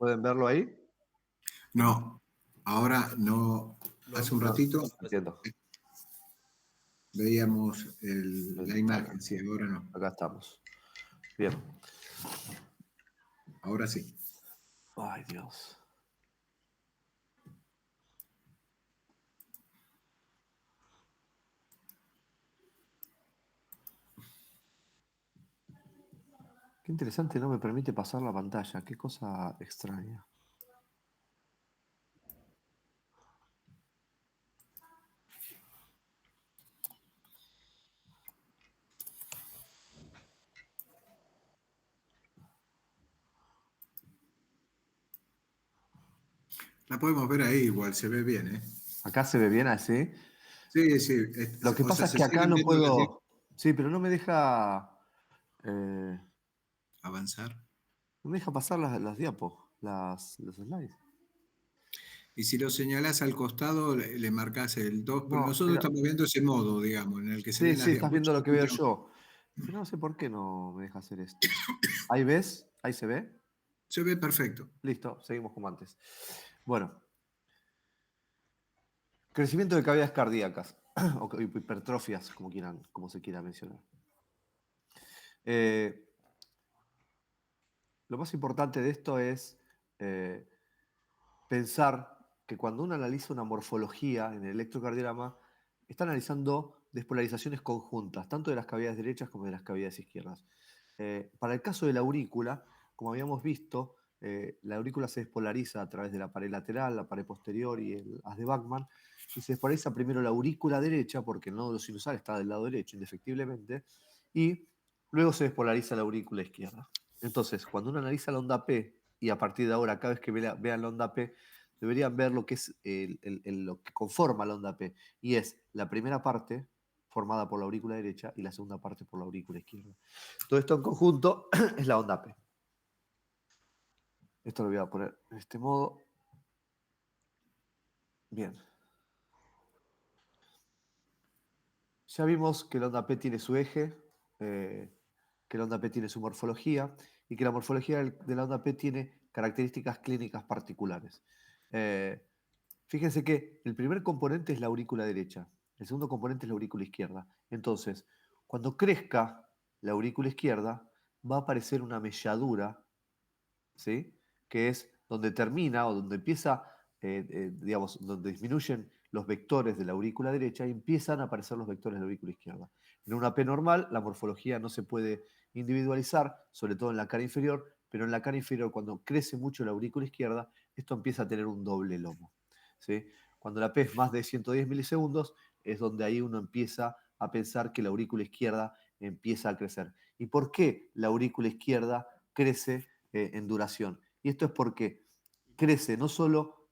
¿Pueden verlo ahí? No, ahora no. Hace un No, ratito entiendo. veíamos la Acá, imagen, sí, ahora no. acá estamos. Bien. Ahora sí. Ay, Dios. Qué interesante, no me permite pasar la pantalla. Qué cosa extraña. La podemos ver ahí igual, se ve bien, ¿eh? Acá se ve bien así. Sí, sí. Lo que O pasa sea, es se que acá siguen no viendo las puedo. Sí, pero no me deja. eh, avanzar. no me deja pasar las diapos, los slides. Y si lo señalás al costado, le marcás el 2. Pero No, nosotros mira. estamos viendo ese modo, digamos, en el que se Sí, ven sí, las estás viendo lo diapositivas. que veo yo. Pero no sé por qué no me deja hacer esto. Ahí ves, ahí se ve. Se ve perfecto. Listo, seguimos como antes. Bueno, crecimiento de cavidades cardíacas o hipertrofias, como quieran, como se quiera mencionar. Eh, lo más importante de esto es eh, pensar que cuando uno analiza una morfología en el electrocardiograma, está analizando despolarizaciones conjuntas, tanto de las cavidades derechas como de las cavidades izquierdas. Para el caso de la aurícula, como habíamos visto, la aurícula se despolariza a través de la pared lateral, la pared posterior y el haz de Bachmann, y se despolariza primero la aurícula derecha, porque el nódulo sinusal está del lado derecho, indefectiblemente, y luego se despolariza la aurícula izquierda. Entonces, cuando uno analiza la onda P, y a partir de ahora, cada vez que vean la onda P, deberían ver lo que es lo que conforma la onda P, y es la primera parte formada por la aurícula derecha y la segunda parte por la aurícula izquierda. Todo esto en conjunto es la onda P. Esto lo voy a poner en este modo. Bien. Ya vimos que la onda P tiene su eje, que la onda P tiene su morfología y que la morfología de la onda P tiene características clínicas particulares. Eh, Fíjense que el primer componente es la aurícula derecha, el segundo componente es la aurícula izquierda. Entonces, cuando crezca la aurícula izquierda, va a aparecer una melladura, ¿sí? Que es donde termina o donde empieza, digamos, donde disminuyen los vectores de la aurícula derecha y empiezan a aparecer los vectores de la aurícula izquierda. En una P normal, la morfología no se puede individualizar, sobre todo en la cara inferior, pero en la cara inferior, cuando crece mucho la aurícula izquierda, esto empieza a tener un doble lomo, ¿sí? Cuando la P es más de 110 milisegundos, es donde ahí uno empieza a pensar que la aurícula izquierda empieza a crecer. ¿Y por qué la aurícula izquierda crece en duración? Y esto es porque crece no solo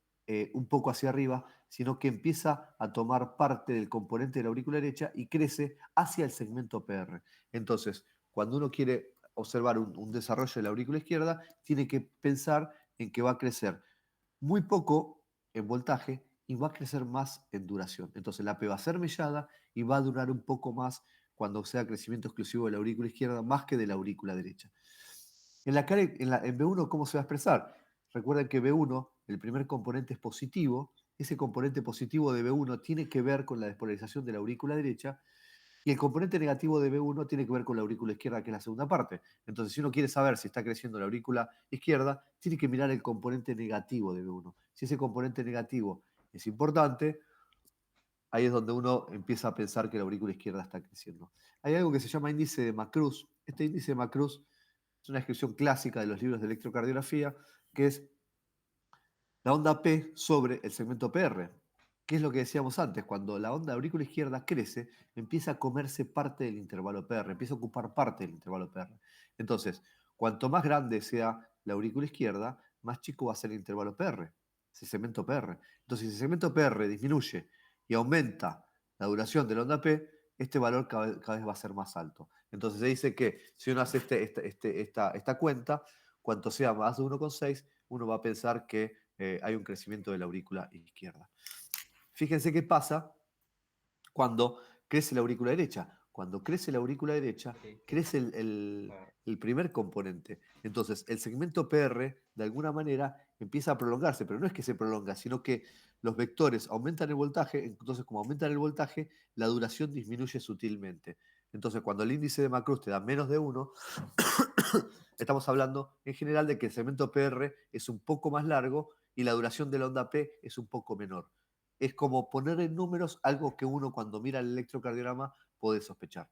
un poco hacia arriba, sino que empieza a tomar parte del componente de la aurícula derecha y crece hacia el segmento PR. Entonces, cuando uno quiere observar un desarrollo de la aurícula izquierda, tiene que pensar en que va a crecer muy poco en voltaje y va a crecer más en duración. Entonces la P va a ser mellada y va a durar un poco más cuando sea crecimiento exclusivo de la aurícula izquierda más que de la aurícula derecha. En B1, ¿cómo se va a expresar? Recuerden que B1, el primer componente es positivo. Ese componente positivo de B1 tiene que ver con la despolarización de la aurícula derecha y el componente negativo de B1 tiene que ver con la aurícula izquierda, que es la segunda parte. Entonces, si uno quiere saber si está creciendo la aurícula izquierda, tiene que mirar el componente negativo de B1. Si ese componente negativo es importante, ahí es donde uno empieza a pensar que la aurícula izquierda está creciendo. Hay algo que se llama índice de Macruz. Este índice de Macruz es una descripción clásica de los libros de electrocardiografía, que es la onda P sobre el segmento PR. ¿Qué es lo que decíamos antes? Cuando la onda aurícula izquierda crece, empieza a comerse parte del intervalo PR, empieza a ocupar parte del intervalo PR. Entonces, cuanto más grande sea la aurícula izquierda, más chico va a ser el intervalo PR, ese segmento PR. Entonces, si el segmento PR disminuye y aumenta la duración de la onda P, este valor cada vez va a ser más alto. Entonces se dice que si uno hace esta cuenta, cuanto sea más de 1,6, uno va a pensar que hay un crecimiento de la aurícula izquierda. Fíjense qué pasa cuando crece la aurícula derecha. Cuando crece la aurícula derecha, Ok, crece el claro. el primer componente. Entonces, el segmento PR, de alguna manera, empieza a prolongarse, pero no es que se prolonga, sino que los vectores aumentan el voltaje, entonces como aumentan el voltaje, la duración disminuye sutilmente. Entonces, cuando el índice de Macruz te da menos de 1, estamos hablando en general de que el segmento PR es un poco más largo y la duración de la onda P es un poco menor. Es como poner en números algo que uno cuando mira el electrocardiograma puede sospechar.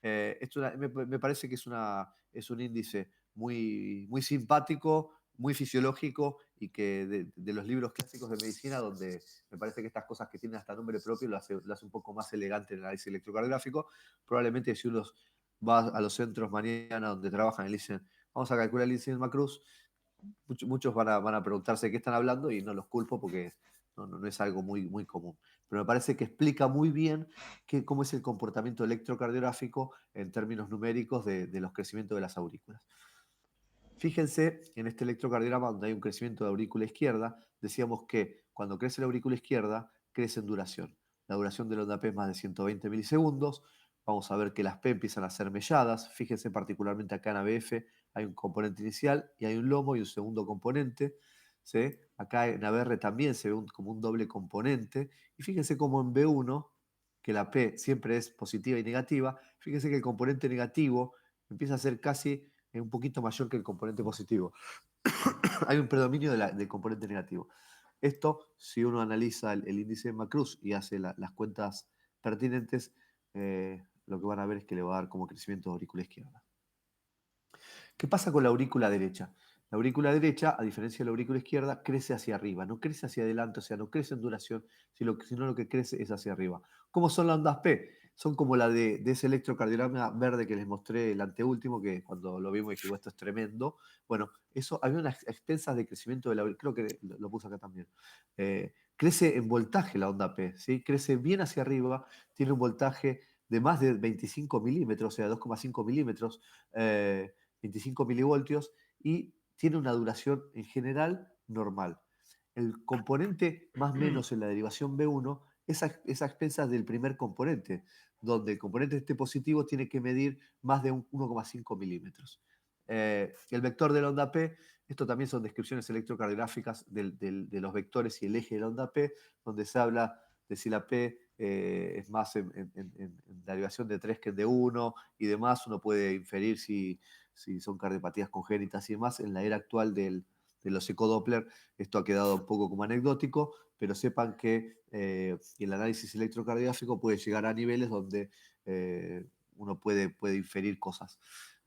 Me parece que es un índice muy simpático, muy fisiológico y que de los libros clásicos de medicina, donde me parece que estas cosas que tienen hasta nombre propio lo hace un poco más elegante en el análisis electrocardiogáfico. Probablemente si uno va a los centros mañana donde trabajan y dicen, vamos a calcular el índice de Macruz, muchos van a preguntarse de qué están hablando y no los culpo porque no es algo muy común. Pero me parece que explica muy bien cómo es el comportamiento electrocardiográfico en términos numéricos de los crecimientos de las aurículas. Fíjense en este electrocardiograma donde hay un crecimiento de aurícula izquierda, decíamos que cuando crece la aurícula izquierda, crece en duración. La duración de la onda P es más de 120 milisegundos. Vamos a ver que las P empiezan a ser melladas. Fíjense particularmente acá en ABF hay un componente inicial y hay un lomo y un segundo componente. ¿Sí? Acá en ABR también se ve como un doble componente. Y fíjense como en B1, que la P siempre es positiva y negativa, fíjense que el componente negativo empieza a ser casi un poquito mayor que el componente positivo. Hay un predominio del componente negativo. Esto, si uno analiza el índice de Macruz y hace las cuentas pertinentes, lo que van a ver es que le va a dar como crecimiento de aurícula izquierda. ¿Qué pasa con la aurícula derecha? La aurícula derecha, a diferencia de la aurícula izquierda, crece hacia arriba, no crece hacia adelante, o sea, no crece en duración, sino lo que crece es hacia arriba. ¿Cómo son las ondas P? Son como la de ese electrocardiograma verde que les mostré el anteúltimo, que cuando lo vimos dije, esto es tremendo. Bueno, eso había unas expensas de crecimiento de la aurícula, creo que lo puse acá también. Crece en voltaje la onda P, ¿sí? Crece bien hacia arriba, tiene un voltaje de más de 25 milímetros, o sea, 2,5 milímetros. 25 milivoltios y tiene una duración en general normal. El componente más menos en la derivación B1 es a expensas del primer componente, donde el componente este positivo tiene que medir más de 1,5 milímetros. El vector de la onda P, esto también son descripciones electrocardiográficas de los vectores y el eje de la onda P, donde se habla de si la P es más en derivación de 3 que de 1 y demás, uno puede inferir si son cardiopatías congénitas y demás. En la era actual de los ecodoppler, esto ha quedado un poco como anecdótico, pero sepan que el análisis electrocardiográfico puede llegar a niveles donde uno puede inferir cosas.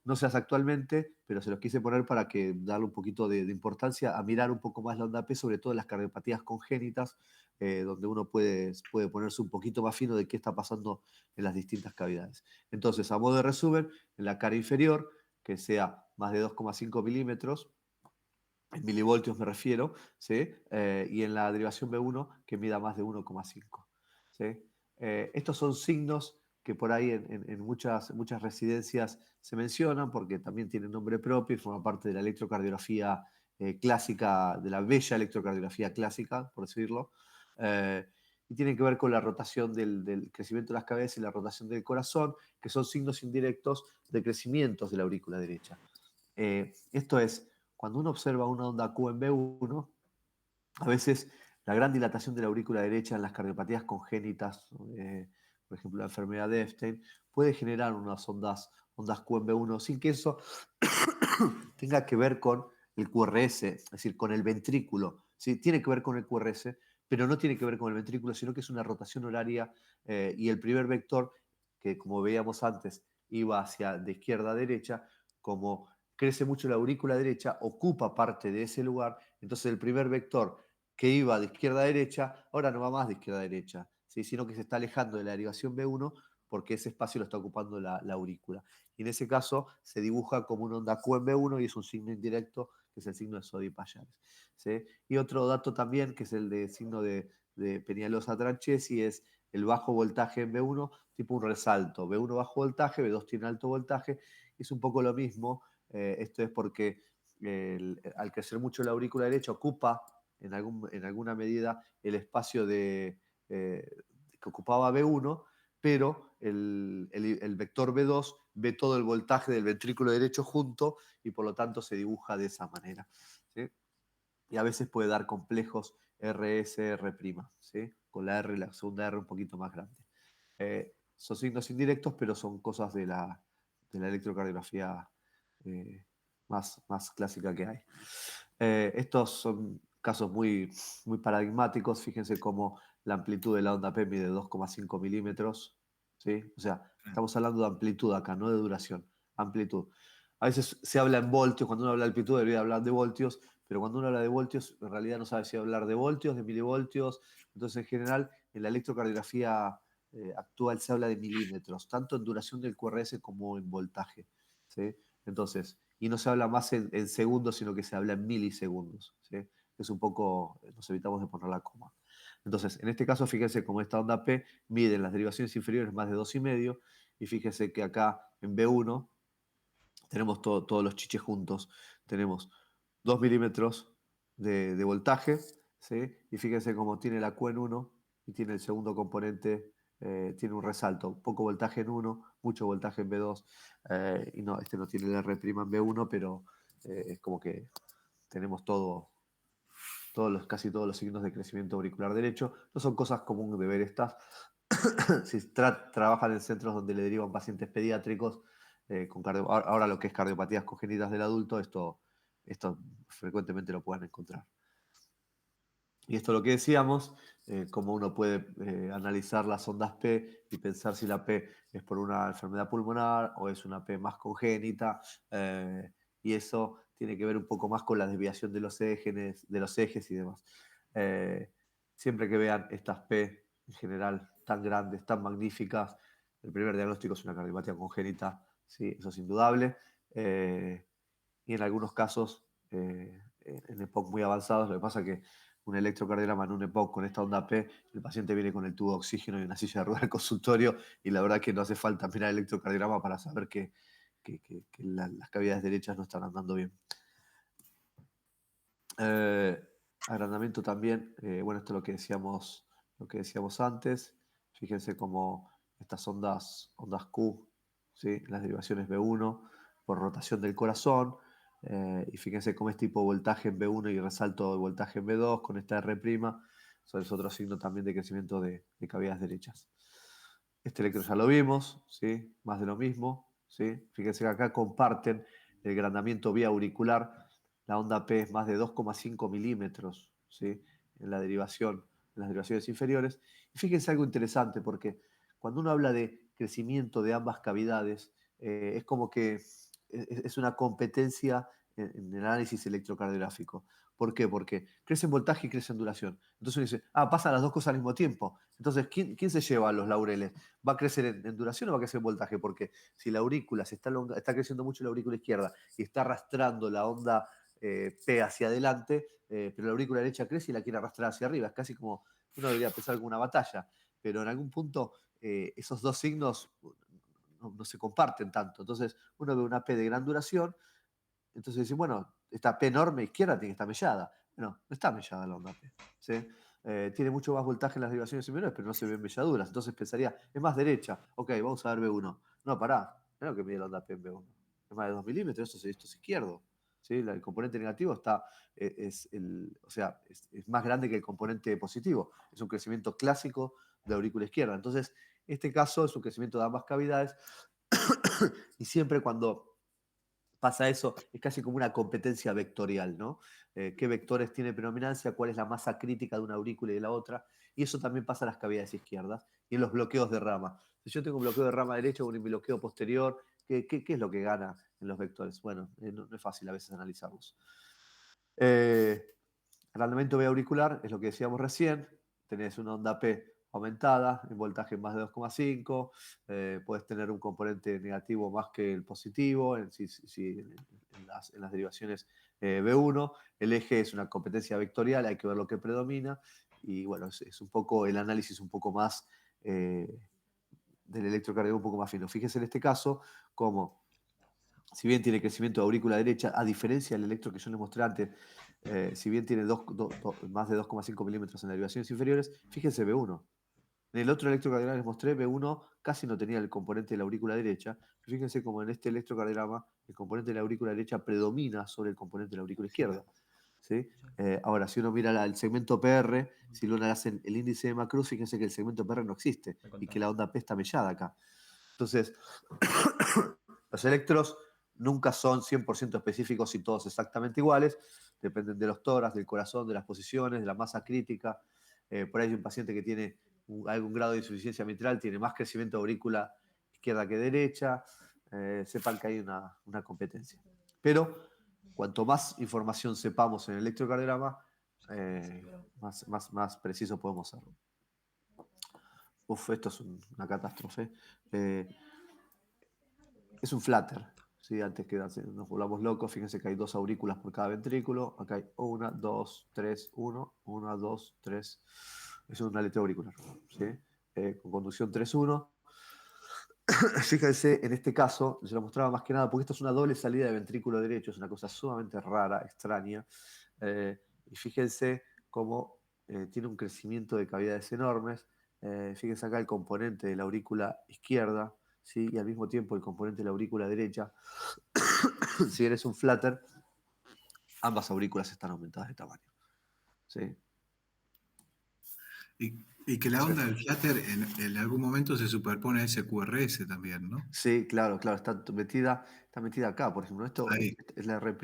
No se hace actualmente, pero se los quise poner para que darle un poquito de importancia a mirar un poco más la onda P, sobre todo en las cardiopatías congénitas, donde uno puede ponerse un poquito más fino de qué está pasando en las distintas cavidades. Entonces, a modo de resumen, en la cara inferior, que sea más de 2,5 milímetros, en milivoltios me refiero, ¿sí? Y en la derivación B1 que mida más de 1,5. ¿Sí? Estos son signos que por ahí en muchas residencias se mencionan porque también tienen nombre propio y forman parte de la electrocardiografía clásica, de la bella electrocardiografía clásica, por decirlo. Y tienen que ver con la rotación del crecimiento de las cabezas y la rotación del corazón, que son signos indirectos de crecimientos de la aurícula derecha. Esto es, cuando uno observa una onda Q en B1, a veces la gran dilatación de la aurícula derecha en las cardiopatías congénitas, por ejemplo la enfermedad de Epstein, puede generar unas ondas Q en B1 sin que eso tenga que ver con el QRS, es decir, con el ventrículo. ¿Sí? Tiene que ver con el QRS, pero no tiene que ver con el ventrículo, sino que es una rotación horaria y el primer vector, que como veíamos antes, iba hacia de izquierda a derecha, como crece mucho la aurícula derecha, ocupa parte de ese lugar, entonces el primer vector que iba de izquierda a derecha, ahora no va más de izquierda a derecha, ¿sí? Sino que se está alejando de la derivación B1 porque ese espacio lo está ocupando la aurícula. Y en ese caso se dibuja como una onda Q en B1 y es un signo indirecto, que es el signo de Sodi Payares. ¿Sí? Y otro dato también, que es el de signo de Peñalosa Tranchesi, es el bajo voltaje en B1, tipo un resalto. B1 bajo voltaje, B2 tiene alto voltaje, es un poco lo mismo. Esto es porque al crecer mucho la aurícula derecha ocupa en alguna medida el espacio que ocupaba B1, pero el vector B2 ve todo el voltaje del ventrículo derecho junto y por lo tanto se dibuja de esa manera, ¿sí? Y a veces puede dar complejos RS, R', ¿sí? Con la R, la segunda R un poquito más grande. Son signos indirectos, pero son cosas de la electrocardiografía más clásica que hay. Estos son casos muy paradigmáticos. Fíjense cómo la amplitud de la onda P mide 2,5 milímetros, ¿sí? O sea, estamos hablando de amplitud acá, no de duración. Amplitud. A veces se habla en voltios, cuando uno habla de amplitud debería hablar de voltios, pero cuando uno habla de voltios, en realidad no sabe si hablar de voltios, de milivoltios. Entonces, en general, en la electrocardiografía actual se habla de milímetros, tanto en duración del QRS como en voltaje, ¿sí? Entonces, y no se habla más en segundos, sino que se habla en milisegundos, ¿sí? Es un poco, nos evitamos de poner la coma. Entonces, en este caso, fíjense cómo esta onda P mide en las derivaciones inferiores más de 2,5, y fíjense que acá en B1 tenemos todos los chiches juntos. Tenemos 2 milímetros de voltaje, ¿sí? Y fíjense cómo tiene la Q en 1 y tiene el segundo componente, tiene un resalto, poco voltaje en 1, mucho voltaje en B2, y no, este no tiene el R' en B1, pero es como que tenemos casi todos los signos de crecimiento auricular derecho. No son cosas comunes de ver estas. Si trabajan en centros donde le derivan pacientes pediátricos, ahora lo que es cardiopatías congénitas del adulto, esto frecuentemente lo pueden encontrar. Y esto es lo que decíamos, cómo uno puede analizar las ondas P y pensar si la P es por una enfermedad pulmonar o es una P más congénita, y eso tiene que ver un poco más con la desviación de los ejes y demás. Eh, Siempre que vean estas P en general tan grandes, tan magníficas, el primer diagnóstico es una cardiopatía congénita, sí, eso es indudable. Y en algunos casos, en EPOC muy avanzados, lo que pasa es que un electrocardiograma en un EPOC con esta onda P, el paciente viene con el tubo de oxígeno y una silla de ruedas al consultorio, y la verdad que no hace falta mirar el electrocardiograma para saber que las cavidades derechas no están andando bien. Agrandamiento también, bueno, esto es lo que decíamos antes. Fíjense cómo estas ondas Q, ¿sí? Las derivaciones B1 por rotación del corazón, y fíjense cómo este hipovoltaje en B1 y resalto de voltaje en B2 con esta R', eso es otro signo también de crecimiento de cavidades derechas. Este electro ya lo vimos, ¿sí? Más de lo mismo, ¿sí? Fíjense que acá comparten el agrandamiento vía auricular. La onda P es más de 2,5 milímetros, ¿sí? En la derivación, en las derivaciones inferiores. Y fíjense algo interesante, porque cuando uno habla de crecimiento de ambas cavidades, es como que es una competencia en el análisis electrocardiográfico. ¿Por qué? Porque crece en voltaje y crece en duración. Entonces uno dice, pasan las dos cosas al mismo tiempo. Entonces, ¿quién se lleva los laureles? ¿Va a crecer en duración o va a crecer en voltaje? Porque si la aurícula está creciendo mucho la aurícula izquierda y está arrastrando la onda P hacia adelante, pero la aurícula derecha crece y la quiere arrastrar hacia arriba. Es casi como, uno debería pensar como una batalla, pero en algún punto esos dos signos no se comparten tanto. Entonces uno ve una P de gran duración, entonces dice, bueno, esta P enorme izquierda tiene que estar mellada. Bueno, no está mellada la onda P, ¿sí? Tiene mucho más voltaje en las derivaciones inferiores, pero no se ven melladuras. Entonces pensaría, es más derecha. Ok, vamos a ver B1. No, pará, no es lo que mide la onda P en B1. Es más de 2 milímetros, esto es izquierdo. ¿Sí? El componente negativo o sea, es más grande que el componente positivo. Es un crecimiento clásico de aurícula izquierda. Entonces, este caso es un crecimiento de ambas cavidades, y siempre cuando pasa eso, es casi como una competencia vectorial, ¿no? ¿Qué vectores tiene predominancia? ¿Cuál es la masa crítica de una aurícula y de la otra? Y eso también pasa en las cavidades izquierdas y en los bloqueos de rama. Si yo tengo un bloqueo de rama derecha o un bloqueo posterior, ¿qué es lo que gana en los vectores? Bueno, no es fácil a veces analizarlos. Agrandamiento B auricular es lo que decíamos recién. Tenés una onda P aumentada, en voltaje más de 2,5, puedes tener un componente negativo más que el positivo en las derivaciones B1. El eje es una competencia vectorial, hay que ver lo que predomina, y bueno, es un poco el análisis un poco más del electrocardiograma, un poco más fino. Fíjense en este caso como, si bien tiene crecimiento de aurícula derecha, a diferencia del electro que yo les mostré antes, si bien tiene más de 2,5 milímetros en derivaciones inferiores, fíjense B1. En el otro electrocardiograma que les mostré, B1 casi no tenía el componente de la aurícula derecha. Fíjense como en este electrocardiograma el componente de la aurícula derecha predomina sobre el componente de la aurícula izquierda. ¿Sí? Ahora, si uno mira el segmento PR, si uno le hace el índice de Macruz, fíjense que el segmento PR no existe y que la onda P está mellada acá. Entonces, los electros nunca son 100% específicos y todos exactamente iguales, dependen de los tórax, del corazón, de las posiciones, de la masa crítica. Por ahí hay un paciente que tiene algún grado de insuficiencia mitral, tiene más crecimiento de aurícula izquierda que derecha. Sepan que hay una competencia. Pero cuanto más información sepamos en el electrocardiograma, más preciso podemos ser. Uf, esto es una catástrofe. Es un flutter. ¿Sí? Antes que nos volvamos locos, fíjense que hay 2 aurículas por cada ventrículo. Acá hay 1, 2, 3, 1, 1, 2, 3. Es un aleteo auricular. ¿Sí? Con conducción 3-1. Fíjense, en este caso, se lo mostraba más que nada porque esto es una doble salida de ventrículo derecho, es una cosa sumamente rara, extraña. Y fíjense cómo tiene un crecimiento de cavidades enormes. Fíjense acá el componente de la aurícula izquierda, ¿sí? Y al mismo tiempo el componente de la aurícula derecha. Si eres un flutter, ambas aurículas están aumentadas de tamaño. ¿Sí? Y que la onda del flutter en algún momento se superpone a ese QRS también, ¿no? Sí, claro, está metida acá. Por ejemplo, esto Ahí. es la R'.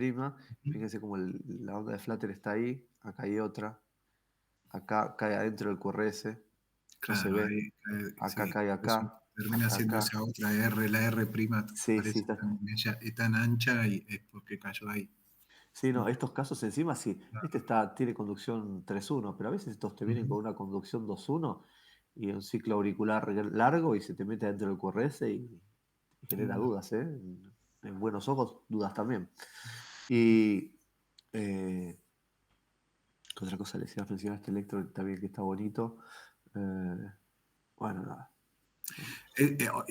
Fíjense cómo la onda de flutter está ahí, acá hay otra. Acá cae adentro del QRS, no se Claro, ve. ahí Acá sí. cae Eso acá, termina acá, siendo acá. esa otra R, la R' Sí, sí, parece tan ancha y es porque cayó ahí. sí, no, estos casos encima sí. Tiene conducción 3-1, pero a veces estos te vienen Ujú. con una conducción 2-1 y un ciclo auricular largo y se te mete dentro del QRS y genera dudas, ¿eh? En buenos ojos, dudas también. Y ¿qué otra cosa le decía? Mencionar este electro también que está bonito. Bueno, nada.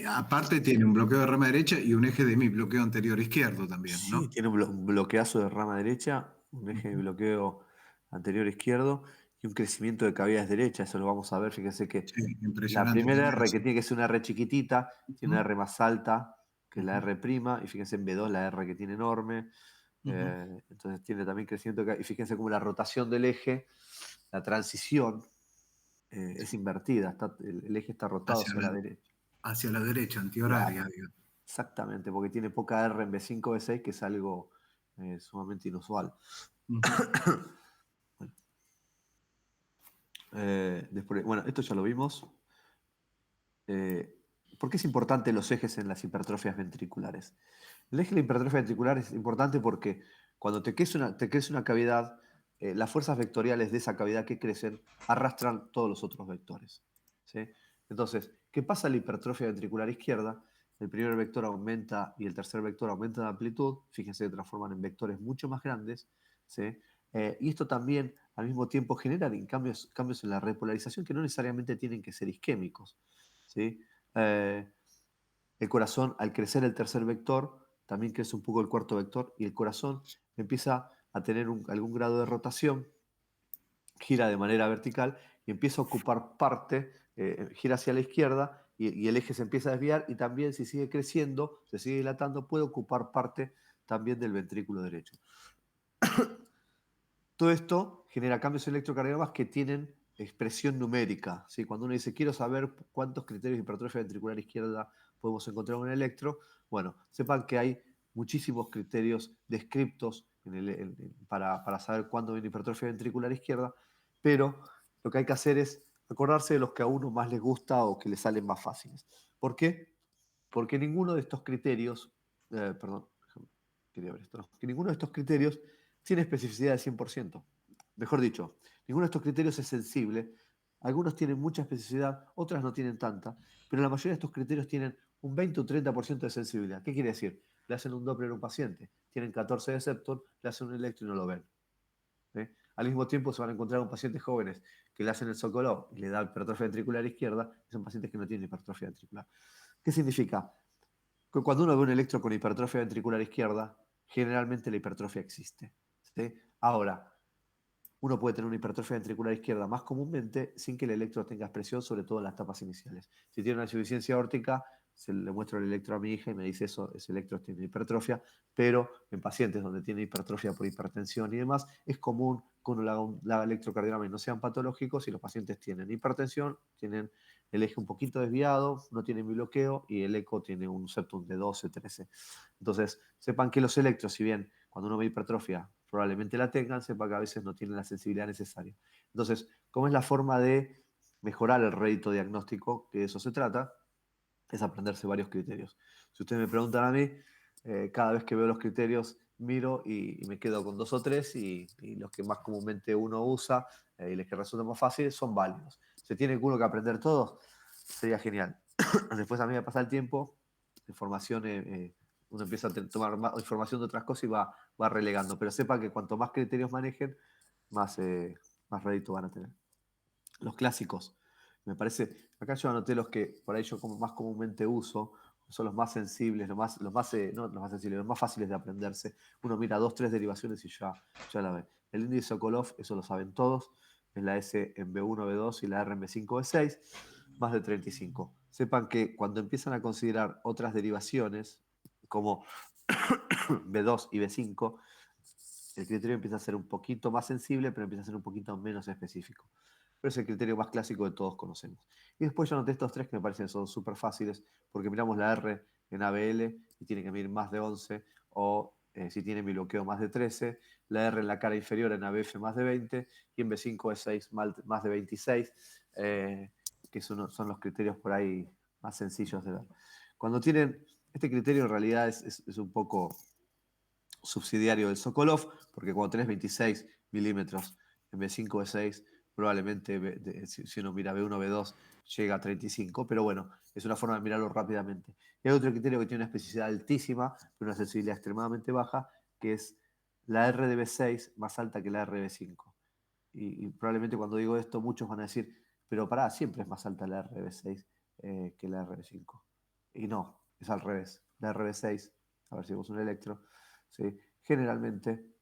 Aparte tiene un bloqueo de rama derecha y un eje de mi bloqueo anterior izquierdo también, Sí, ¿no? tiene un bloqueazo de rama derecha, un eje de Ujú. bloqueo anterior izquierdo y un crecimiento de cavidades derechas. Eso lo vamos a ver. Fíjense que Sí, la impresionante. primera R, que tiene que ser una R chiquitita, tiene una Ujú, R más alta que la ujú, R'. Y fíjense en B2 la R que tiene enorme. ujú. Entonces tiene también crecimiento. Y fíjense cómo la rotación del eje, la transición, es invertida. El eje está rotado Hacia hacia la la, derecha. hacia la derecha, antihoraria, Claro, digo. exactamente, porque tiene poca R en B5, B6, que es algo sumamente inusual. Ujú. Bueno, después, bueno, esto ya lo vimos. Eh, ¿Por qué es importante los ejes en las hipertrofias ventriculares? El eje de la hipertrofia ventricular es importante porque cuando te crece una cavidad, las fuerzas vectoriales de esa cavidad que crecen arrastran todos los otros vectores. ¿Sí? Entonces, ¿qué pasa en la hipertrofia ventricular izquierda? El primer vector aumenta y el tercer vector aumenta de amplitud. Fíjense que transforman en vectores mucho más grandes. ¿Sí? Y esto también al mismo tiempo genera cambios en la repolarización que no necesariamente tienen que ser isquémicos. ¿Sí? Eh, el corazón, al crecer el tercer vector, también crece un poco el cuarto vector y el corazón empieza a tener algún grado de rotación, gira de manera vertical y empieza a ocupar parte, gira hacia la izquierda y el eje se empieza a desviar y también si sigue creciendo, se sigue dilatando, puede ocupar parte también del ventrículo derecho. Todo esto genera cambios en electrocardiogramas que tienen expresión numérica. ¿Sí? Cuando uno dice, quiero saber cuántos criterios de hipertrofia ventricular izquierda podemos encontrar en un electro, bueno, sepan que hay muchísimos criterios descriptos para saber cuándo viene hipertrofia ventricular izquierda, pero lo que hay que hacer es acordarse de los que a uno más les gusta o que le salen más fáciles. ¿Por qué? Porque ninguno de estos criterios, perdón, quería ver esto, no, que ninguno de estos criterios tiene especificidad de 100%. Mejor dicho, ninguno de estos criterios es sensible. Algunos tienen mucha especificidad, otras no tienen tanta, pero la mayoría de estos criterios tienen un 20 o 30% de sensibilidad. ¿Qué quiere decir? Le hacen un Doppler a un paciente, tienen 14 de Septon, le hacen un electro y no lo ven. ¿Sí? Al mismo tiempo se van a encontrar con pacientes jóvenes que le hacen el Sokolov y le da hipertrofia ventricular izquierda, y son pacientes que no tienen hipertrofia ventricular. ¿Qué significa? Que cuando uno ve un electro con hipertrofia ventricular izquierda, generalmente la hipertrofia existe. ¿Sí? Ahora, uno puede tener una hipertrofia ventricular izquierda más comúnmente sin que el electro tenga expresión, sobre todo en las etapas iniciales. Si tiene una insuficiencia aórtica, se le muestro el electro a mi hija y me dice eso, ese electro tiene hipertrofia, pero en pacientes donde tiene hipertrofia por hipertensión y demás, es común que uno le haga electrocardiograma y no sean patológicos y los pacientes tienen hipertensión, tienen el eje un poquito desviado, no tienen bloqueo y el eco tiene un septum de 12, 13. Entonces, sepan que los electros, si bien cuando uno ve hipertrofia probablemente la tengan, sepa que a veces no tienen la sensibilidad necesaria. Entonces, ¿cómo es la forma de mejorar el rédito diagnóstico? Que de eso se trata, es aprenderse varios criterios. Si ustedes me preguntan a mí, cada vez que veo los criterios miro y me quedo con 2 o 3 y los que más comúnmente uno usa y los que resultan más fáciles son válidos. ¿Se tiene uno que aprender todos? Sería genial. Después a mí me pasa el tiempo, información, uno empieza a tomar más información de otras cosas y va relegando, pero sepa que cuanto más criterios manejen, más rédito van a tener. Los clásicos, me parece, acá yo anoté los que por ahí yo como más comúnmente uso, son los más sensibles, no los más sensibles, los más fáciles de aprenderse. Uno mira 2, 3 derivaciones y ya la ve. El índice Sokolov, eso lo saben todos, es la S en B1, B2 y la R en B5, B6, más de 35. Sepan que cuando empiezan a considerar otras derivaciones, como B2 y B5, el criterio empieza a ser un poquito más sensible, pero empieza a ser un poquito menos específico. Pero es el criterio más clásico que todos conocemos. Y después yo anoté estos 3 que me parecen son súper fáciles, porque miramos la R en ABL y tiene que medir más de 11, o si tiene mi bloqueo más de 13, la R en la cara inferior en ABF más de 20, y en B5 E6 más de 26, que son los criterios por ahí más sencillos de ver. Cuando tienen, este criterio en realidad es un poco subsidiario del Sokolov, porque cuando tenés 26 milímetros en B5, B6, probablemente si uno mira B1, B2, llega a 35, pero bueno, es una forma de mirarlo rápidamente. Y hay otro criterio que tiene una especificidad altísima, pero una sensibilidad extremadamente baja, que es la R de B6 más alta que la R de B5. Y probablemente cuando digo esto, muchos van a decir, pero pará, siempre es más alta la R de B6 que la R de B5. Y no, es al revés. La R de B6, a ver si vos un electro, ¿sí? Generalmente,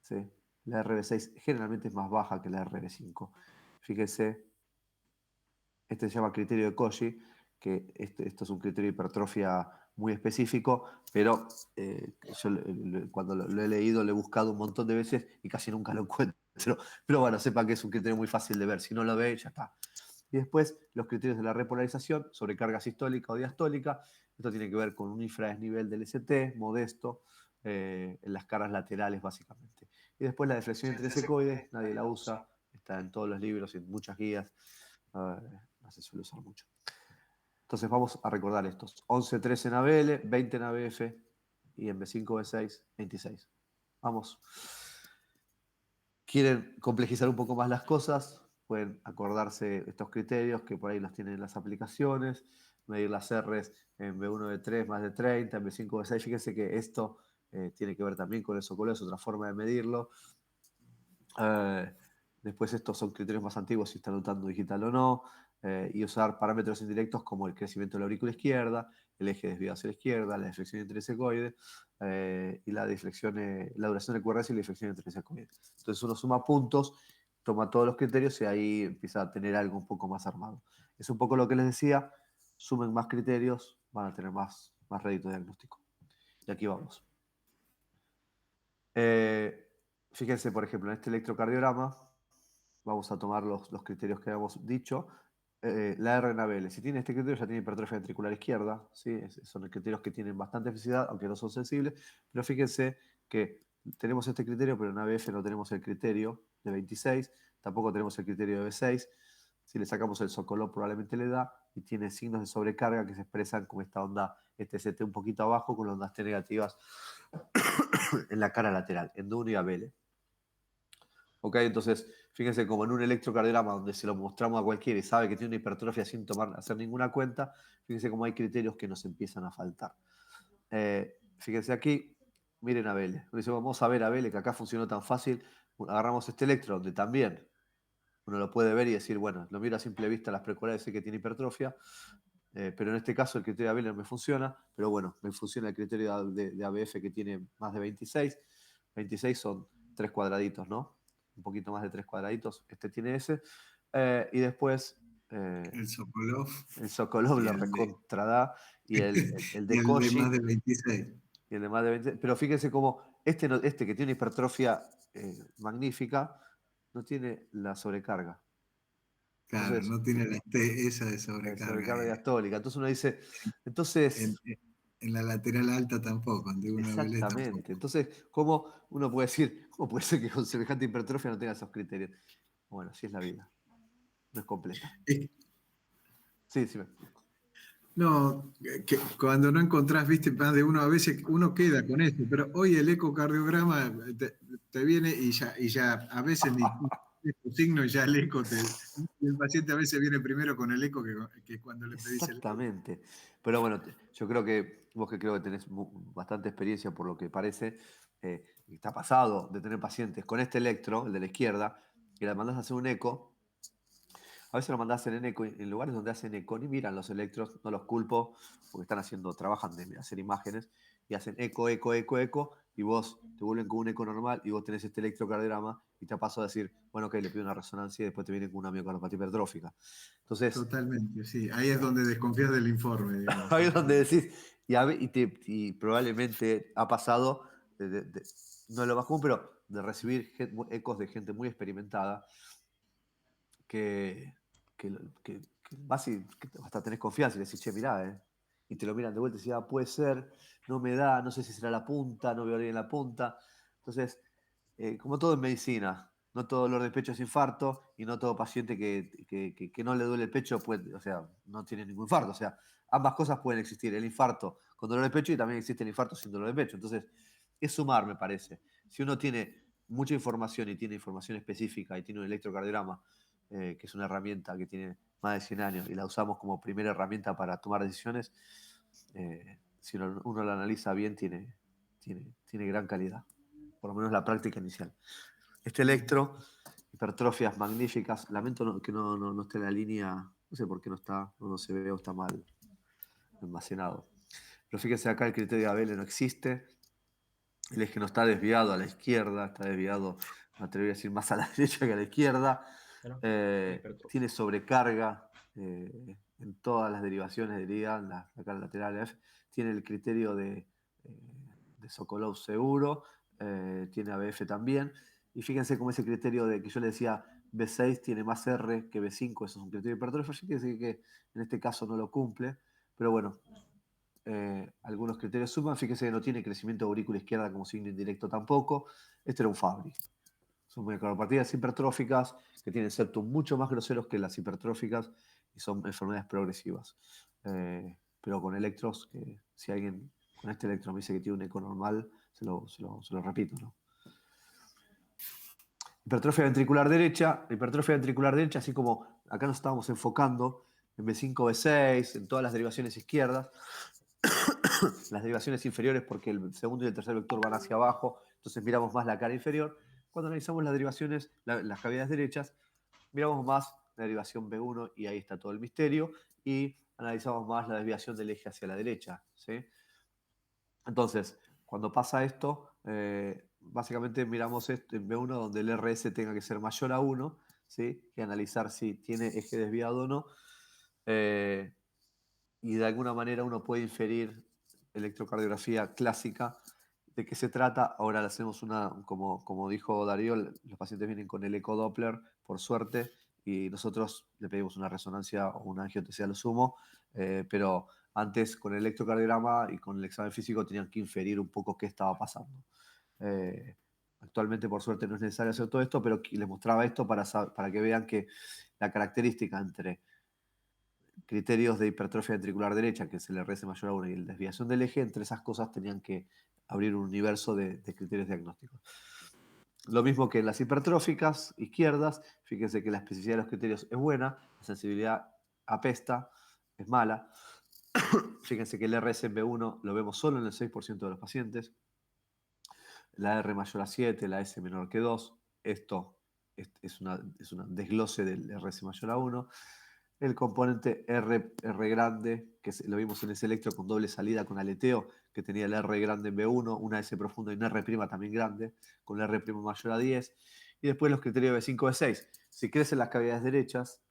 ¿sí? La RB6 generalmente es más baja que la RB5. Fíjese, este se llama criterio de Cauchy, que esto es un criterio de hipertrofia muy específico, pero yo cuando lo he leído, lo he buscado un montón de veces y casi nunca lo encuentro. Pero bueno, sepa que es un criterio muy fácil de ver. Si no lo ve, ya está. Y después los criterios de la repolarización, sobrecarga sistólica o diastólica. Esto tiene que ver con un infradesnivel del ST, modesto, en las caras laterales básicamente. Y después la deflexión intrínsecoide, nadie la usa, está en todos los libros y en muchas guías, no se suele usar mucho. Entonces vamos a recordar estos. 11-13 en ABL, 20 en ABF y en B5, B6, 26. Vamos. ¿Quieren complejizar un poco más las cosas? Pueden acordarse estos criterios que por ahí los tienen en las aplicaciones, medir las R's en B1, B3 más de 30, en B5, B6. Fíjense que esto tiene que ver también con el Sokolov, es otra forma de medirlo. Después estos son criterios más antiguos, si está notando digital o no, y usar parámetros indirectos como el crecimiento de la aurícula izquierda, el eje desviado hacia la izquierda, la deflexión intrínsecoide y la duración de QRS y la deflexión intrínsecoide. Entonces uno suma puntos, toma todos los criterios y ahí empieza a tener algo un poco más armado. Es un poco lo que les decía, sumen más criterios, van a tener más rédito diagnóstico. Y aquí vamos. Fíjense, por ejemplo, en este electrocardiograma, vamos a tomar los criterios que habíamos dicho. La R en ABL, si tiene este criterio ya tiene hipertrofia ventricular izquierda, ¿sí? Son criterios que tienen bastante eficacia, aunque no son sensibles, pero fíjense que tenemos este criterio, pero en ABF no tenemos el criterio de 26, tampoco tenemos el criterio de B6. Si le sacamos el Sokolov probablemente le da y tiene signos de sobrecarga que se expresan como esta onda, este ST un poquito abajo con las ondas T negativas en la cara lateral, en D1 y ABL. ¿Ok? Entonces, fíjense como en un electrocardiograma donde se lo mostramos a cualquiera y sabe que tiene una hipertrofia sin hacer ninguna cuenta, fíjense cómo hay criterios que nos empiezan a faltar. Fíjense aquí, miren a Vélez. Dice, vamos a ver a Vélez, que acá funcionó tan fácil. Agarramos este electro, donde también uno lo puede ver y decir, bueno, lo miro a simple vista las precursores y sé que tiene hipertrofia, pero en este caso el criterio de Abel no me funciona, pero bueno, me funciona el criterio de ABF que tiene más de 26. 26 son 3 cuadraditos, ¿no? un poquito más de 3 cuadraditos, este tiene ese. Y después El Sokolov el Sokolov y lo el de, recontrada y el y de el de Cauchy más de 26. y el de más de 20. Pero fíjense cómo este que tiene una hipertrofia magnífica no tiene la sobrecarga. Claro, Entonces, no tiene esa de sobrecarga. sobrecarga diastólica. Entonces uno dice, En, entonces, en la lateral alta tampoco, en diagonal Vélez exactamente. tampoco. Entonces, ¿cómo uno puede decir, cómo puede ser que con semejante hipertrofia no tenga esos criterios? Bueno, así es la vida. No es completa. Es- Sí, sí. no, que cuando no encontrás, viste, más de uno, a veces uno queda con eso, pero hoy el ecocardiograma te viene y ya a veces ni tu signo y ya el eco el paciente a veces viene primero con el eco que cuando le pedís el eco. Exactamente. Pero bueno, yo creo que vos que creo que tenés bastante experiencia por lo que parece, y está pasado de tener pacientes con este electro, el de la izquierda, y la mandás a hacer un eco. A veces lo mandás a hacer en eco, y en lugares donde hacen eco ni miran los electros, no los culpo, porque están haciendo, trabajan de hacer imágenes, y hacen eco, eco, eco, eco, y vos te vuelven con un eco normal, y vos tenés este electrocardiograma, y te paso a decir, bueno, ok, le pido una resonancia, y después te vienen con una miocardiopatía hipertrófica. Entonces, Totalmente, sí. Ahí es donde desconfías del informe, digamos. ahí es donde Totalmente. decís, y probablemente ha pasado, no es lo más común, pero de recibir ecos de gente muy experimentada que, que vas y que hasta tenés confianza y le decís, che, mirá, y te lo miran de vuelta y decís, ah, puede ser, no me da, no sé si será la punta, no veo bien la punta. Entonces, como todo en medicina, no todo dolor de pecho es infarto y no todo paciente que no le duele el pecho puede, o sea, no tiene ningún infarto. O sea, ambas cosas pueden existir, el infarto con dolor de pecho y también existe el infarto sin dolor de pecho. Entonces, es sumar, me parece. Si uno tiene mucha información y tiene información específica y tiene un electrocardiograma, que es una herramienta que tiene más de 100 años y la usamos como primera herramienta para tomar decisiones, si uno la analiza bien, tiene gran calidad, por lo menos la práctica inicial. Este electro, hipertrofias magníficas, lamento que no esté en la línea, no sé por qué no está, no se ve o está mal almacenado. Pero fíjense acá, el criterio de Abel no existe, el eje no está desviado a la izquierda, está desviado, me atrevería a decir, más a la derecha que a la izquierda. Bueno, la hipertrofia. Tiene sobrecarga en todas las derivaciones, dirían, acá laterales. Tiene el criterio de Sokolov seguro, tiene ABF también. Y fíjense cómo ese criterio de que yo le decía B6 tiene más R que B5, eso es un criterio de hipertrofia, quiere decir que en este caso no lo cumple, pero bueno, algunos criterios suman. Fíjense que no tiene crecimiento de aurícula izquierda como signo indirecto tampoco. Este era un Fabry. Son miocardiopatía hipertróficas que tienen septum mucho más groseros que las hipertróficas y son enfermedades progresivas. Pero con electros, que si alguien con este electro me dice que tiene un eco normal, se lo repito, ¿no? Hipertrofia ventricular derecha, hipertrofia ventricular derecha, así como acá nos estábamos enfocando en B5, B6, en todas las derivaciones izquierdas, las derivaciones inferiores porque el segundo y el tercer vector van hacia abajo, entonces miramos más la cara inferior. Cuando analizamos las derivaciones, las cavidades derechas, miramos más la derivación B1 y ahí está todo el misterio, y analizamos más la desviación del eje hacia la derecha, ¿sí? Entonces, cuando pasa esto, básicamente miramos esto en B1 donde el RS tenga que ser mayor a 1, ¿sí? Y analizar si tiene eje desviado o no. Eh, y de alguna manera uno puede inferir electrocardiografía clásica. ¿De qué se trata? Ahora le hacemos como dijo Darío, los pacientes vienen con el eco Doppler, por suerte, y nosotros le pedimos una resonancia o una angiotensia a lo sumo, pero antes con el electrocardiograma y con el examen físico tenían que inferir un poco qué estaba pasando. Eh, Actualmente, por suerte, no es necesario hacer todo esto, pero les mostraba esto para que vean que la característica entre criterios de hipertrofia ventricular derecha, que es el RS mayor a 1 y la desviación del eje, entre esas cosas tenían que abrir un universo de criterios diagnósticos. Lo mismo que en las hipertróficas izquierdas, fíjense que la especificidad de los criterios es buena, la sensibilidad apesta, es mala. Fíjense que el RS en B1 lo vemos solo en el 6% de los pacientes, la R mayor a 7, la S menor que 2, esto es una desglose del RS mayor a 1. El componente R grande, que lo vimos en ese electro con doble salida con aleteo, que tenía el R grande en B1, una S profunda y una R' también grande, con el R' mayor a 10. Y después los criterios B5, B6. Si crecen las cavidades derechas,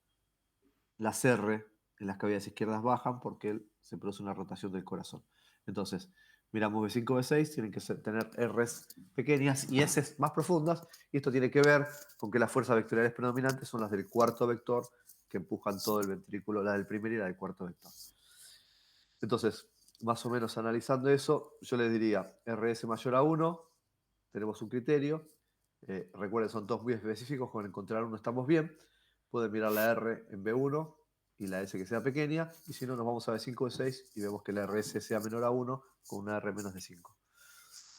las R en las cavidades izquierdas bajan porque se produce una rotación del corazón. Entonces, miramos B5, B6, tienen que tener Rs pequeñas y S más profundas, y esto tiene que ver con que las fuerzas vectoriales predominantes son las del cuarto vector, que empujan todo el ventrículo, la del primer y la del cuarto vector. Entonces, más o menos analizando eso, yo les diría RS mayor a 1, tenemos un criterio. Recuerden, son todos muy específicos, con encontrar uno estamos bien. Pueden mirar la R en B1 y la S que sea pequeña, y si no, nos vamos a B5, B6 y vemos que la RS sea menor a 1 con una R menos de 5.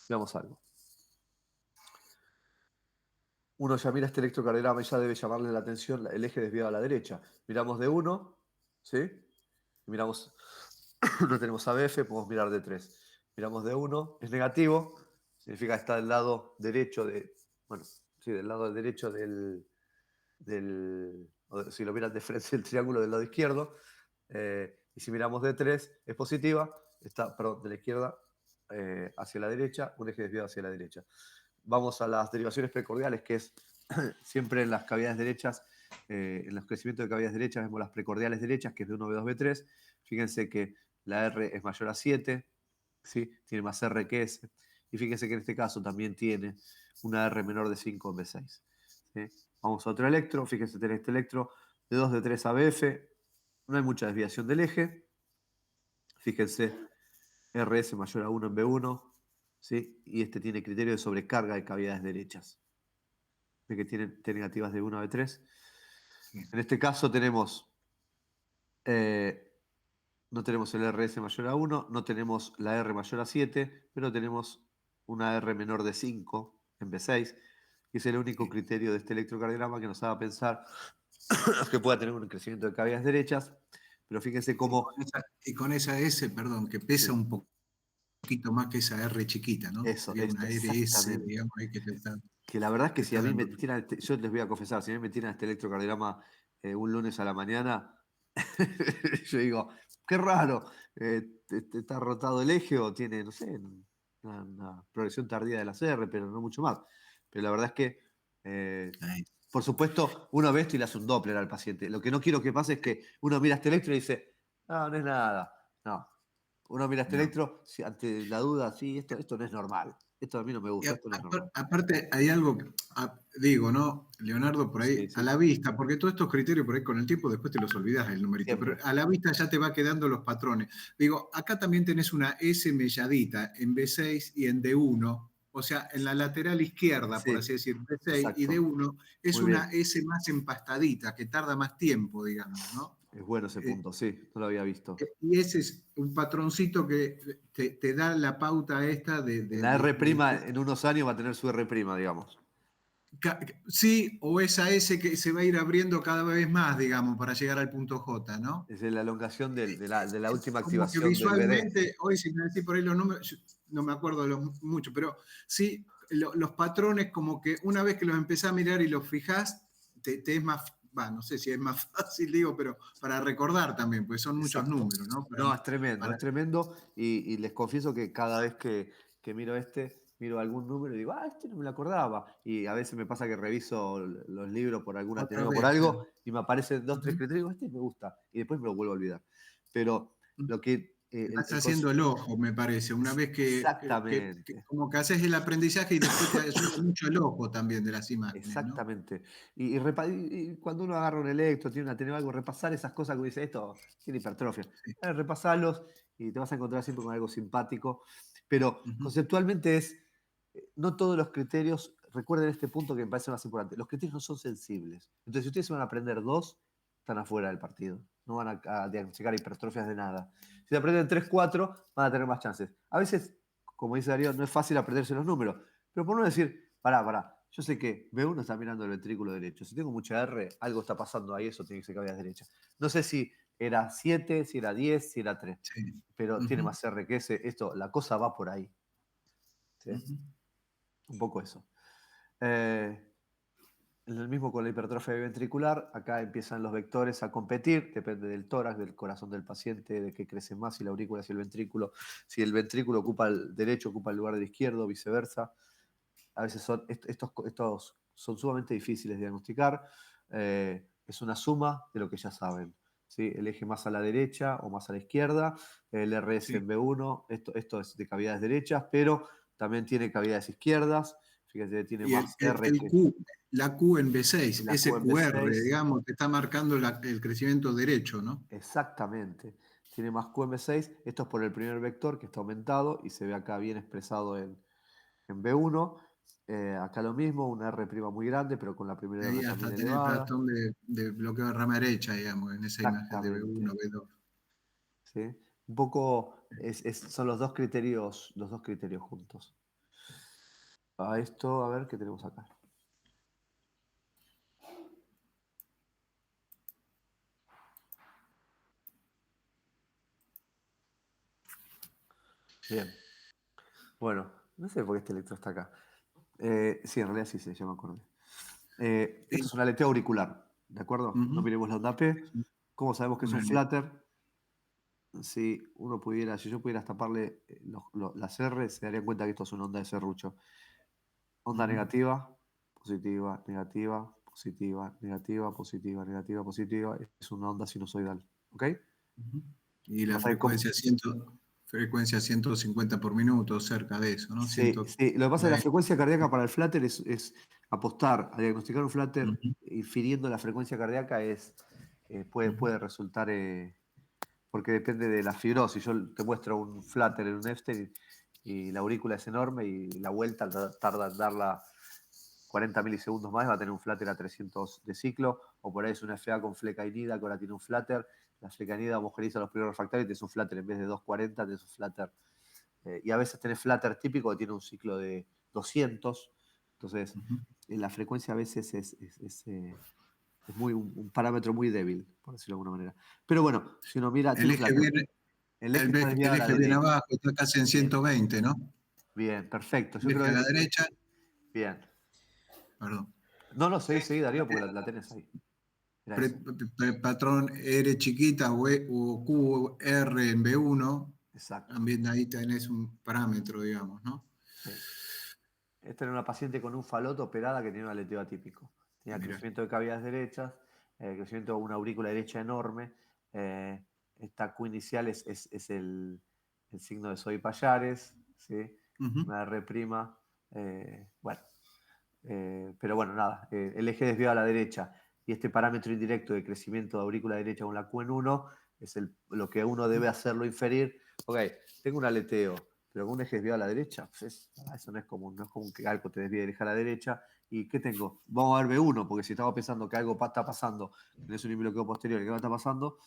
Veamos algo. Uno ya mira este electrocardiograma y ya debe llamarle la atención el eje desviado a la derecha. Miramos D1, ¿sí? Y miramos, no tenemos ABF, podemos mirar D3. Miramos D1, es negativo, significa que está del lado derecho del lado derecho si lo miran de frente del triángulo del lado izquierdo. Y si miramos D3, es positiva, está, perdón, de la izquierda hacia la derecha, un eje desviado hacia la derecha. Vamos a las derivaciones precordiales, que es siempre en las cavidades derechas, en los crecimientos de cavidades derechas vemos las precordiales derechas, que es de 1, B2, B3. Fíjense que la R es mayor a 7, ¿sí? Tiene más R que S. Y fíjense que en este caso también tiene una R menor de 5 en B6. ¿Sí? Vamos a otro electro, fíjense en este electro de 2, de 3 ABF, no hay mucha desviación del eje. Fíjense, RS mayor a 1 en B1, ¿sí? Y este tiene criterio de sobrecarga de cavidades derechas. Ve que tiene T negativas de 1 a B3. En este caso tenemos, no tenemos el RS mayor a 1, no tenemos la R mayor a 7, pero tenemos una R menor de 5 en B6, que es el único criterio de este electrocardiograma que nos haga pensar que pueda tener un crecimiento de cavidades derechas. Pero fíjense cómo... Y con esa S, perdón, que pesa Sí. un poquito más que esa R chiquita, ¿no? Eso, Sería una RS, exactamente. digamos, ahí que te está. Que la verdad es que si a mí me dando. tiran, yo les voy a confesar, si a mí me tiran este electrocardiograma un lunes a la mañana, yo digo, qué raro, está rotado el eje o tiene, no sé, una progresión tardía de la CR, pero no mucho más. Pero la verdad es que, por supuesto, uno ve esto y le hace un Doppler al paciente. Lo que no quiero que pase es que uno mira este electro y dice, no, no es nada. No. Uno mira este electro, ante la duda, sí, esto no es normal. Esto a mí no me gusta, esto no es normal. Aparte, hay algo, digo, ¿no? Leonardo, por ahí, Sí. a la vista, porque todos estos criterios por ahí con el tiempo después te los olvidas el numerito, Siempre. pero a la vista ya te va quedando los patrones. Digo, acá también tenés una S melladita en B6 y en D1, o sea, en la lateral izquierda, por así decir, B6 exacto. y D1, es Muy una bien. S más empastadita, que tarda más tiempo, digamos, ¿no? Es bueno ese punto, sí, no lo había visto. Y ese es un patroncito que te da la pauta esta La R' en unos años va a tener su R', digamos. Sí, o esa S que se va a ir abriendo cada vez más, digamos, para llegar al punto J, ¿no? Es la elongación de la última Como que activación del BD. visualmente, hoy si me decís por ahí los números, no me acuerdo mucho, pero sí, los patrones como que una vez que los empezás a mirar y los fijás, te es más, no sé si es más fácil, digo, pero para recordar también, pues son muchos números, ¿no? No, es tremendo, y les confieso que cada vez que miro miro algún número y digo, este no me lo acordaba. Y a veces me pasa que reviso los libros por alguna Otra Ateneo, vez, por algo, claro. y me aparecen 2, 3 criterios, y digo, me gusta, y después me lo vuelvo a olvidar. Pero lo que... Vas haciendo el ojo, me parece, una vez Exactamente. como que haces el aprendizaje y después te ayuda mucho el ojo también de las imágenes, ¿no? Exactamente. Y cuando uno agarra un electro, tiene una tener algo, repasar esas cosas que uno dice, esto tiene hipertrofia. Sí. Repasarlos y te vas a encontrar siempre con algo simpático. Pero Ujú. conceptualmente no todos los criterios, recuerden este punto que me parece más importante, los criterios no son sensibles. Entonces, si ustedes se van a aprender 2, están afuera del partido. No van a diagnosticar hipertrofias de nada. Si se aprenden 3, 4, van a tener más chances. A veces, como dice Darío, no es fácil aprenderse los números. Pero por no decir, pará, yo sé que B1 está mirando el ventrículo derecho. Si tengo mucha R, algo está pasando ahí, eso tiene que ser cavidad derecha. No sé si era 7, si era 10, si era 3. Sí. Pero tiene más R que ese. La cosa va por ahí. ¿Sí? Un poco eso. El mismo con la hipertrofia ventricular, acá empiezan los vectores a competir, depende del tórax, del corazón del paciente, de qué crece más, si la aurícula, si el ventrículo. Si el ventrículo ocupa el derecho, ocupa el lugar del izquierdo, viceversa. A veces son estos son sumamente difíciles de diagnosticar. Es una suma de lo que ya saben. ¿Sí? El eje más a la derecha o más a la izquierda, el RS en B1, esto es de cavidades derechas, pero también tiene cavidades izquierdas. Fíjense, tiene Y más R el que Q, la Q en B6, la Q ese en QR, B6. digamos, que está marcando el crecimiento derecho, ¿no? Exactamente. Tiene más Q en B6. Esto es por el primer vector que está aumentado y se ve acá bien expresado en B1. Acá lo mismo, una R' muy grande, pero con la primera Ahí R también hasta tiene el elevada. patrón de bloqueo de rama derecha, digamos, en esa imagen de B1, Exactamente. B2. ¿Sí? Un poco son los dos criterios juntos. A esto, a ver qué tenemos acá. Bien. Bueno, no sé por qué este electro está acá. Sí, en realidad sí se llama acorde. Esto es un aleteo auricular, ¿de acuerdo? No Ujú. miremos la onda P. Sí, ¿Cómo sabemos que es un una flutter? Si yo pudiera taparle las R, se darían cuenta que esto es una onda de serrucho. Onda Ujú, negativa, positiva, negativa, positiva, negativa, positiva, negativa, positiva. Es una onda sinusoidal. ¿Ok? ujú. Y la Pasa que como- frecuencia 150 por minuto, cerca de eso, ¿no? sí, sí. Lo que pasa es que la 120. frecuencia cardíaca para el flutter es apostar a diagnosticar un flutter Ujú, infiriendo la frecuencia cardíaca ujú. puede resultar, porque depende de la fibrosis. Yo te muestro un flutter en un Epstein y la aurícula es enorme y la vuelta tarda en darla 40 milisegundos más, va a tener un flutter a 300 de ciclo, o por ahí es una FA con flecainida que ahora tiene un flutter. La flecainida homogeniza los primeros refractarios y tienes un flutter en vez de 240, tienes un flutter. Y a veces tenés flutter típico que tiene un ciclo de 200. Entonces, Ujú. la frecuencia a veces es un parámetro muy débil, por decirlo de alguna manera. Pero bueno, si uno mira, El tiene un eje flutter. viene, El eje está el desviado a la eje viene derecha. abajo, está casi en Bien, 120, ¿no? bien, perfecto. El Yo eje creo a la que. derecha, Bien. perdón. No, no, seguí, Darío, porque la tenés ahí. Era eso. Patrón R chiquita o Q, R en B1, Exacto. también ahí tenés un parámetro, digamos, ¿no? Sí. Esta era una paciente con un faloto operada que tenía un aleteo atípico. Tenía Mira. crecimiento de cavidades derechas, crecimiento de una aurícula derecha enorme. Esta Q inicial es el signo de Soy Payares, ¿sí? Ujú. Una R'. Bueno, pero bueno, nada. El eje desviado a la derecha y este parámetro indirecto de crecimiento de aurícula derecha con la Q en 1 es lo que uno debe hacerlo inferir. Ok, tengo un aleteo, pero con un eje desviado a la derecha, pues eso no es como que algo te desvíe de derecha a la derecha. ¿Y qué tengo? Vamos a ver B1, porque si estamos pensando que algo está pasando, tenés un bloqueo posterior y que no está pasando,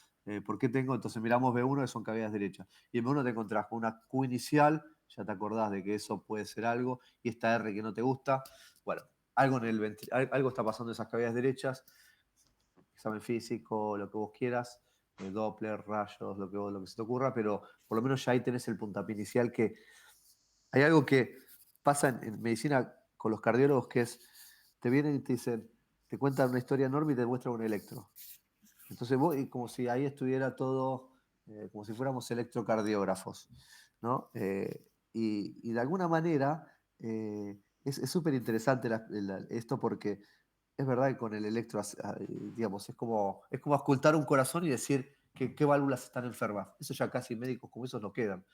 ¿por qué tengo? Entonces miramos B1, que son cavidades derechas. Y en B1 te encontrás con una Q inicial, ya te acordás de que eso puede ser algo, y esta R que no te gusta. Bueno, algo está pasando en esas cavidades derechas, examen físico, lo que vos quieras, Doppler, rayos, lo que se te ocurra, pero por lo menos ya ahí tenés el puntapié inicial que hay algo que pasa en medicina con los cardiólogos que es, te vienen y te dicen, te cuentan una historia enorme y te muestran un electro. Entonces vos, y como si ahí estuviera todo, como si fuéramos electrocardiógrafos, ¿no? Y de alguna manera es súper interesante esto porque es verdad que con el electro, digamos, es como auscultar un corazón y decir qué válvulas están enfermas. Eso ya casi médicos como esos no quedan,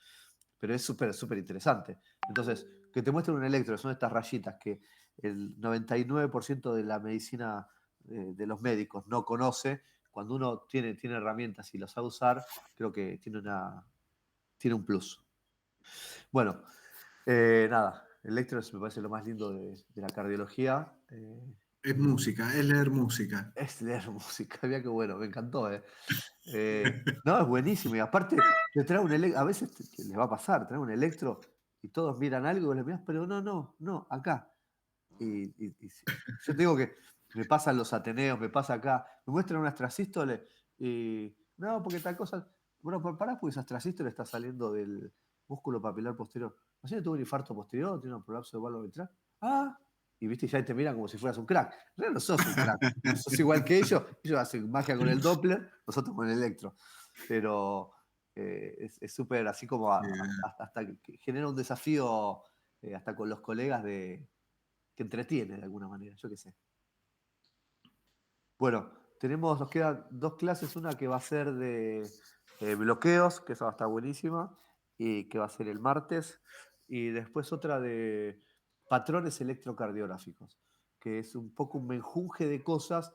pero es súper, súper interesante. Entonces, que te muestren un electro, son estas rayitas que el 99% de la medicina de los médicos no conoce. Cuando uno tiene herramientas y las sabe usar, creo que tiene un plus. Bueno, nada, el electro me parece lo más lindo de la cardiología. Es música, es leer música. Es leer música, mira qué bueno, me encantó. No, es buenísimo. Y aparte, te trae un electro, a veces les va a pasar, trae un electro y todos miran algo y les miras, pero no, acá. Yo te digo que me pasan los Ateneos, me pasa acá, me muestran unas trasístoles y no, porque tal cosa. Bueno, pará, porque esas trasístoles está saliendo del músculo papilar posterior. ¿No sé si tuvo un infarto posterior, tiene un prolapso de válvula mitral? Ah, y viste, ya te miran como si fueras un crack. En realidad no sos un crack, sos igual que ellos hacen magia con el Doppler, nosotros con el electro. Pero es súper así como hasta que genera un desafío hasta con los colegas que entretiene de alguna manera, yo qué sé. Bueno, nos quedan 2 clases, una que va a ser de bloqueos, que esa va a estar buenísima, y que va a ser el martes, y después otra de patrones electrocardiográficos, que es un poco un menjunje de cosas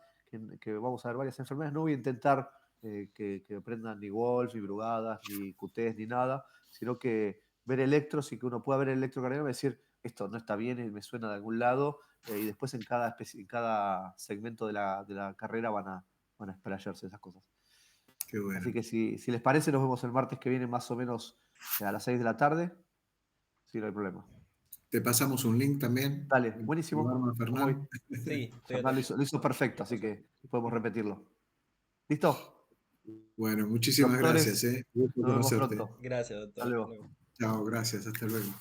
que vamos a ver varias enfermedades. No voy a intentar que aprendan ni Wolf, ni Brugadas, ni QTs, ni nada, sino que ver electros y que uno pueda ver el electrocardiograma y decir, esto no está bien y me suena de algún lado, y después en cada segmento de la carrera van a explayarse esas cosas. Qué bueno. Así que si les parece, nos vemos el martes que viene más o menos a las 6 de la tarde. Sí, no hay problema. Te pasamos un link también. Dale, buenísimo. Fernán. Sí, Fernán lo hizo perfecto, así que podemos repetirlo. ¿Listo? Bueno, muchísimas Doctores, gracias. Gusto nos vemos conocerte. pronto. Gracias, doctor. Hasta luego. Chao, gracias. Hasta luego.